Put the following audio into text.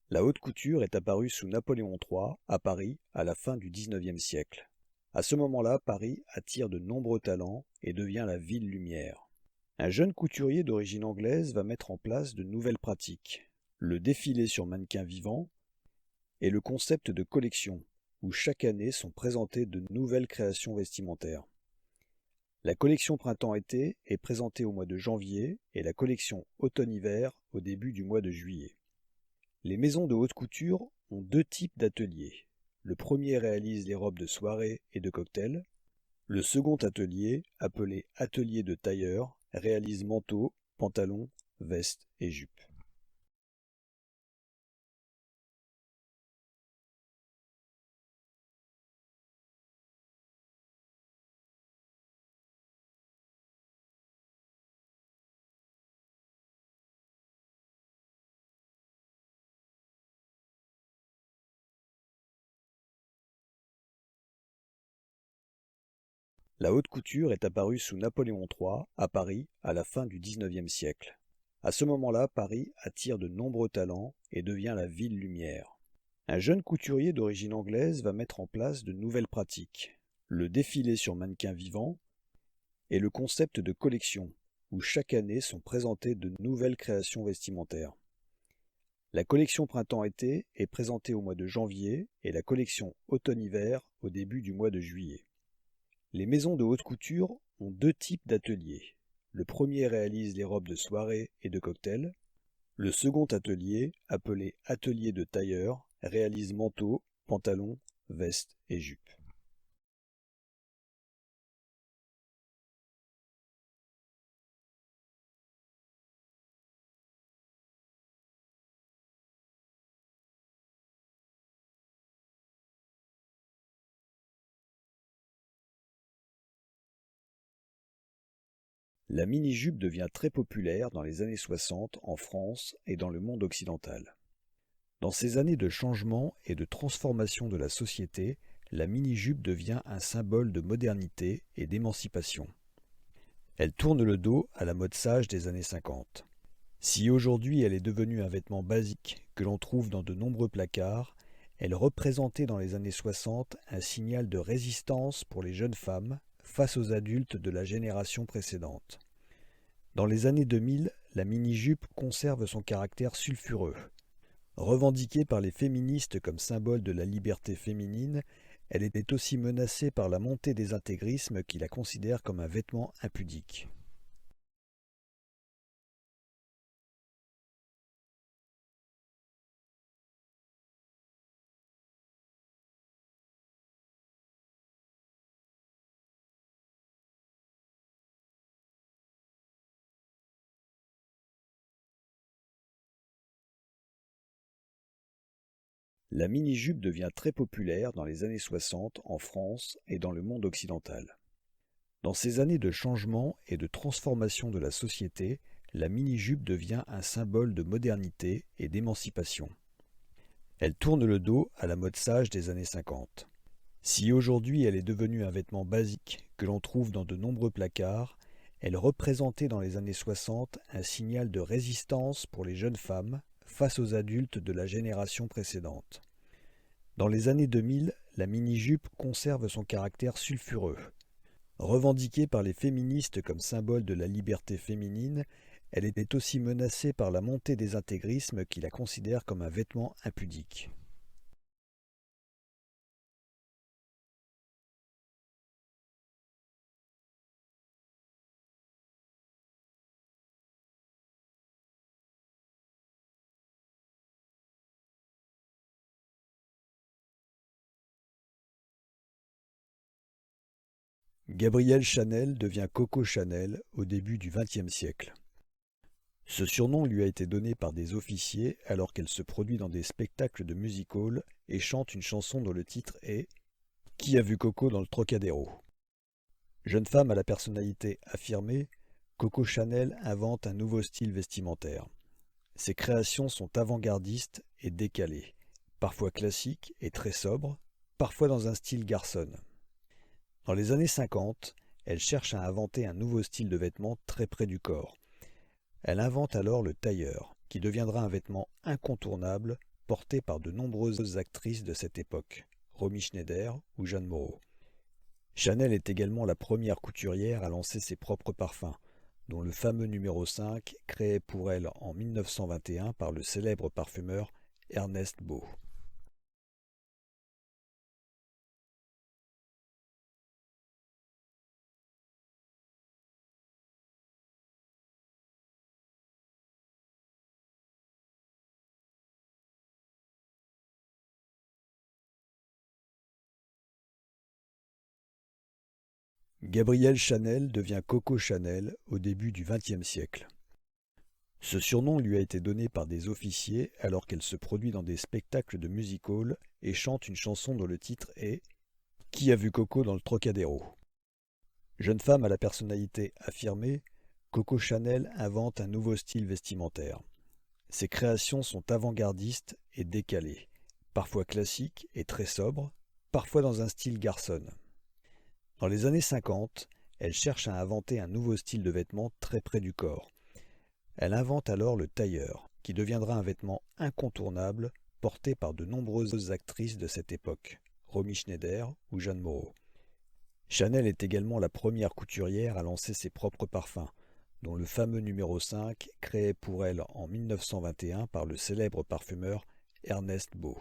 La haute couture est apparue sous Napoléon III à Paris à la fin du XIXe siècle. À ce moment-là, Paris attire de nombreux talents et devient la ville lumière. Un jeune couturier d'origine anglaise va mettre en place de nouvelles pratiques, le défilé sur mannequin vivant et le concept de collection, où chaque année sont présentées de nouvelles créations vestimentaires. La collection printemps-été est présentée au mois de janvier et la collection automne-hiver au début du mois de juillet. Les maisons de haute couture ont deux types d'ateliers. Le premier réalise les robes de soirée et de cocktail. Le second atelier, appelé atelier de tailleur, réalise manteaux, pantalons, vestes et jupes. La haute couture est apparue sous Napoléon III à Paris à la fin du XIXe siècle. À ce moment-là, Paris attire de nombreux talents et devient la ville lumière. Un jeune couturier d'origine anglaise va mettre en place de nouvelles pratiques, le défilé sur mannequin vivant et le concept de collection, où chaque année sont présentées de nouvelles créations vestimentaires. La collection printemps-été est présentée au mois de janvier et la collection automne-hiver au début du mois de juillet. Les maisons de haute couture ont deux types d'ateliers. Le premier réalise les robes de soirée et de cocktail. Le second atelier, appelé atelier de tailleur, réalise manteaux, pantalons, vestes et jupes. La mini-jupe devient très populaire dans les années 60 en France et dans le monde occidental. Dans ces années de changement et de transformation de la société, la mini-jupe devient un symbole de modernité et d'émancipation. Elle tourne le dos à la mode sage des années 50. Si aujourd'hui elle est devenue un vêtement basique que l'on trouve dans de nombreux placards, elle représentait dans les années 60 un signal de résistance pour les jeunes femmes face aux adultes de la génération précédente. Dans les années 2000, la mini-jupe conserve son caractère sulfureux. Revendiquée par les féministes comme symbole de la liberté féminine, elle était aussi menacée par la montée des intégrismes qui la considèrent comme un vêtement impudique. La mini-jupe devient très populaire dans les années 60 en France et dans le monde occidental. Dans ces années de changement et de transformation de la société, la mini-jupe devient un symbole de modernité et d'émancipation. Elle tourne le dos à la mode sage des années 50. Si aujourd'hui elle est devenue un vêtement basique que l'on trouve dans de nombreux placards, elle représentait dans les années 60 un signal de résistance pour les jeunes femmes face aux adultes de la génération précédente. Dans les années 2000, la mini-jupe conserve son caractère sulfureux. Revendiquée par les féministes comme symbole de la liberté féminine, elle était aussi menacée par la montée des intégrismes qui la considèrent comme un vêtement impudique. Gabrielle Chanel devient Coco Chanel au début du XXe siècle. Ce surnom lui a été donné par des officiers alors qu'elle se produit dans des spectacles de music-hall et chante une chanson dont le titre est « Qui a vu Coco dans le Trocadéro ?» Jeune femme à la personnalité affirmée, Coco Chanel invente un nouveau style vestimentaire. Ses créations sont avant-gardistes et décalées, parfois classiques et très sobres, parfois dans un style garçonne. Dans les années 50, elle cherche à inventer un nouveau style de vêtement très près du corps. Elle invente alors le tailleur, qui deviendra un vêtement incontournable portée par de nombreuses actrices de cette époque, Romy Schneider ou Jeanne Moreau. Chanel est également la première couturière à lancer ses propres parfums, dont le fameux numéro 5 créé pour elle en 1921 par le célèbre parfumeur Ernest Beau. Gabrielle Chanel devient Coco Chanel au début du XXe siècle. Ce surnom lui a été donné par des officiers alors qu'elle se produit dans des spectacles de music-hall et chante une chanson dont le titre est Qui a vu Coco dans le Trocadéro? Jeune femme à la personnalité affirmée, Coco Chanel invente un nouveau style vestimentaire. Ses créations sont avant-gardistes et décalées, parfois classiques et très sobres, parfois dans un style garçonne. Dans les années 50, elle cherche à inventer un nouveau style de vêtement très près du corps. Elle invente alors le tailleur, qui deviendra un vêtement incontournable porté par de nombreuses actrices de cette époque, Romy Schneider ou Jeanne Moreau. Chanel est également la première couturière à lancer ses propres parfums, dont le fameux numéro 5 créé pour elle en 1921 par le célèbre parfumeur Ernest Beau.